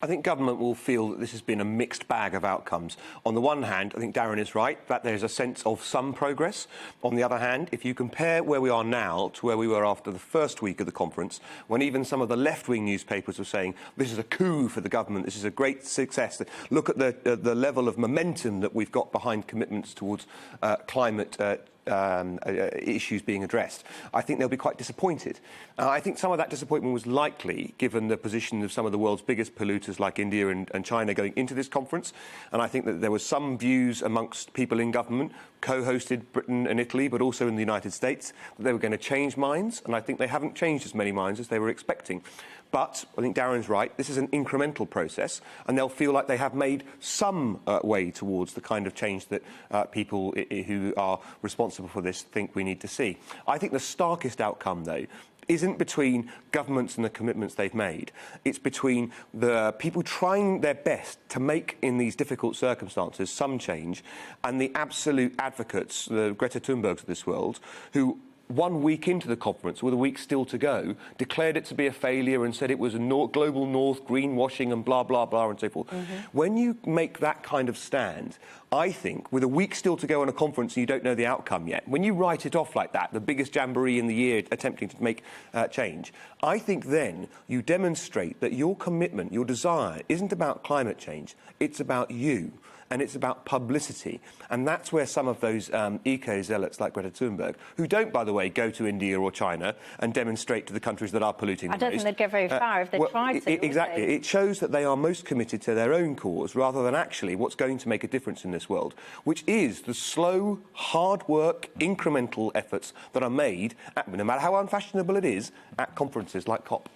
I think government will feel that this has been a mixed bag of outcomes. On the one hand, I think Darren is right, that there's a sense of some progress. On the other hand, if you compare where we are now to where we were after the first week of the conference, when even some of the left-wing newspapers were saying this is a coup for the government, this is a great success, look at the level of momentum that we've got behind commitments towards climate issues being addressed, I think they'll be quite disappointed. I think some of that disappointment was likely given the position of some of the world's biggest polluters like India and China going into this conference, and I think that there were some views amongst people in government, co-hosted Britain and Italy, but also in the United States, that they were going to change minds, and I think they haven't changed as many minds as they were expecting. But I think Darren's right, this is an incremental process, and they'll feel like they have made some way towards the kind of change that people who are responsible for this think we need to see. I think the starkest outcome, though, isn't between governments and the commitments they've made. It's between the people trying their best to make, in these difficult circumstances, some change, and the absolute advocates, the Greta Thunbergs of this world, who 1 week into the conference, with a week still to go, declared it to be a failure and said it was a global north, greenwashing and blah, blah, blah and so forth. When you make that kind of stand, I think, with a week still to go on a conference and you don't know the outcome yet, when you write it off like that, the biggest jamboree in the year attempting to make change, I think then you demonstrate that your commitment, your desire, isn't about climate change, it's about you. And it's about publicity. And that's where some of those eco-zealots like Greta Thunberg, who don't, by the way, go to India or China and demonstrate to the countries that are polluting the most. I don't think they'd go very far if they tried to. Exactly. It shows that they are most committed to their own cause rather than actually what's going to make a difference in this world, which is the slow, hard work, incremental efforts that are made, no matter how unfashionable it is, at conferences like COP.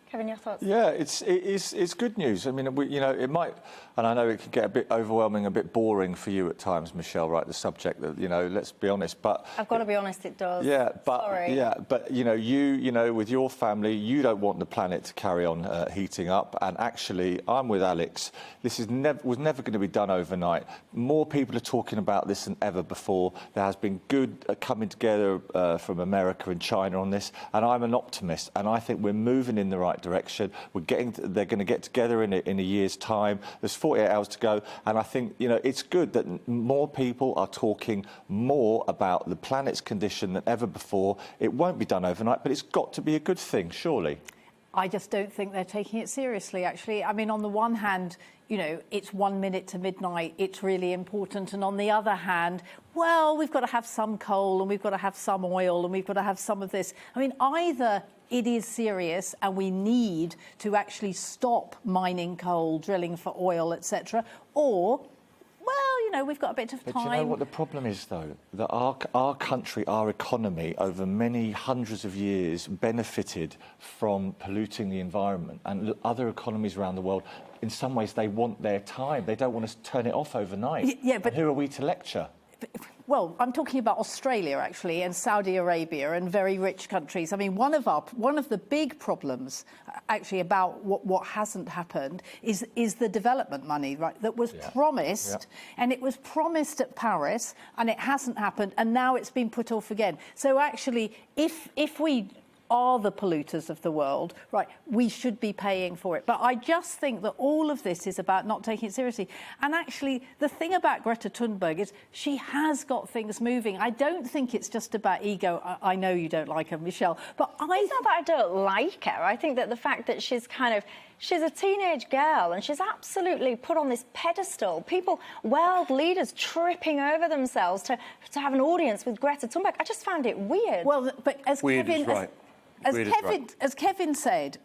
Kevin, your thoughts? Yeah, it's good news. I mean, it might, and I know it can get a bit overwhelming, a bit boring for you at times, Michelle. Right, the subject that let's be honest. But I've got to be honest, it does. Yeah, but Sorry. Yeah, but you with your family, you don't want the planet to carry on heating up. And actually, I'm with Alex. This was never going to be done overnight. More people are talking about this than ever before. There has been good coming together from America and China on this, and I'm an optimist. And I think we're moving in the right direction. They're going to get together in a year's time. There's 48 hours to go, and I think it's good that more people are talking more about the planet's condition than ever before. It won't be done overnight, but it's got to be a good thing, surely. I just don't think they're taking it seriously, actually. I mean, on the one hand, it's 1 minute to midnight, it's really important. And on the other hand, well, we've got to have some coal and we've got to have some oil and we've got to have some of this. I mean, either it is serious and we need to actually stop mining coal, drilling for oil, etc., or we've got a bit of time. But you know what the problem is, though? That our country, our economy, over many hundreds of years, benefited from polluting the environment. And other economies around the world, in some ways, they want their time. They don't want to turn it off overnight. Yeah, but and who are we to lecture? Well, I'm talking about Australia, actually, and Saudi Arabia and very rich countries. I mean, one of the big problems, actually, about what hasn't happened is the development money, right, that was promised, and it was promised at Paris, and it hasn't happened, and now it's been put off again. So, actually, if we are the polluters of the world, right, we should be paying for it. But I just think that all of this is about not taking it seriously. And actually, the thing about Greta Thunberg is she has got things moving. I don't think it's just about ego. I know you don't like her, Michelle, but It's not that I don't like her. I think that the fact that she's a teenage girl and she's absolutely put on this pedestal. People, world leaders tripping over themselves to have an audience with Greta Thunberg. I just found it weird. Well, but as Weird Kevin... is right. As Kevin said,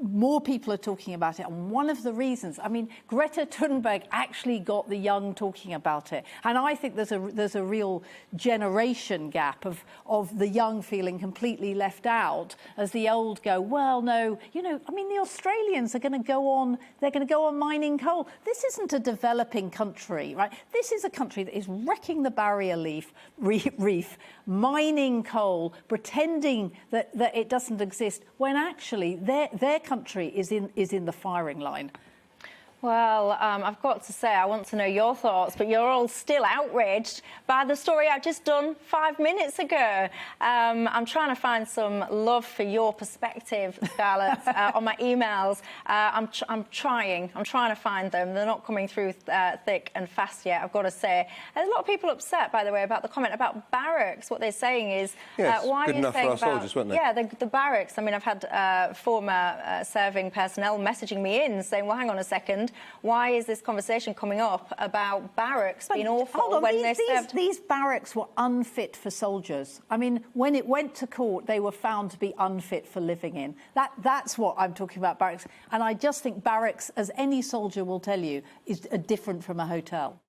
more people are talking about it. And one of the reasons, I mean, Greta Thunberg actually got the young talking about it. And I think there's a real generation gap of the young feeling completely left out as the old go, well, no, I mean, the Australians are going to go on, they're going to go on mining coal. This isn't a developing country, right? This is a country that is wrecking the barrier reef, mining coal, pretending that it doesn't exist, when actually their country is in the firing line. Well, I've got to say, I want to know your thoughts, but you're all still outraged by the story I've just done 5 minutes ago. I'm trying to find some love for your perspective, Scarlett, on my emails. I'm trying to find them. They're not coming through thick and fast yet, I've got to say. There's a lot of people upset, by the way, about the comment about barracks. What they're saying is, yes, why good are you enough saying for our about, soldiers, weren't they? Yeah, the barracks. I mean, I've had former serving personnel messaging me in saying, well, hang on a second, why is this conversation coming up about barracks being awful Hold on, when they served? these barracks were unfit for soldiers. I mean, when it went to court, they were found to be unfit for living in. That's what I'm talking about, barracks. And I just think barracks, as any soldier will tell you, is different from a hotel.